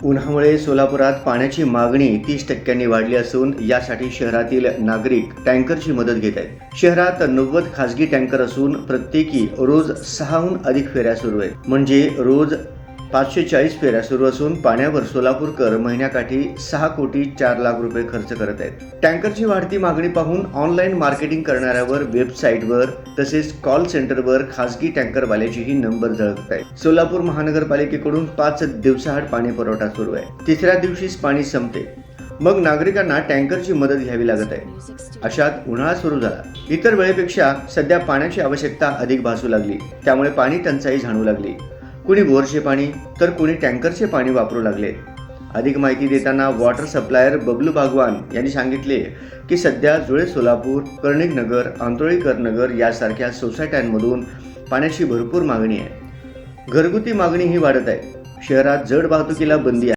उन्हामुळे सोलापुरात पाण्याची मागणी 30% वाढली असून यासाठी शहरातील नागरिक टँकरची मदत घेत आहेत। शहरात 90 खासगी टँकर असून प्रत्येकी रोज 6हून अधिक फेऱ्या सुरू आहेत। म्हणजे रोज 540 फेऱ्या सुरू असून पाण्यावर सोलापूरकर महिन्याकाठी 6,04,00,000 रुपये खर्च करत आहेत। टँकरची वाढती मागणी पाहून ऑनलाईन मार्केटिंग करणाऱ्यावर, वेबसाईटवर तसेच कॉल सेंटरवर खासगी टँकरवाल्याचीही नंबर झळकत आहे। सोलापूर महानगरपालिकेकडून 5 दिवसाआड पाणी पुरवठा सुरू आहे। तिसऱ्या दिवशीच पाणी संपते, मग नागरिकांना टँकरची मदत घ्यावी लागत आहे। अशात उन्हाळा सुरू झाला। इतर वेळेपेक्षा सध्या पाण्याची आवश्यकता अधिक भासू लागली, त्यामुळे पाणी टंचाई जाणवू लागली। कुणी बोरचे पाणी तर कुणी टँकरचे पाणी वापरू लागले। अधिक माहिती देताना वॉटर सप्लायर बबलू भागवान यांनी सांगितले की सध्या जुळे सोलापूर, कर्णिक नगर, आंतोळीकर नगर यासारख्या सोसायट्यांमधून पाण्याची भरपूर मागणी आहे। घरगुती मागणी ही वाढत आहे। शहरात जड वाहतुकीला बंदी आहे।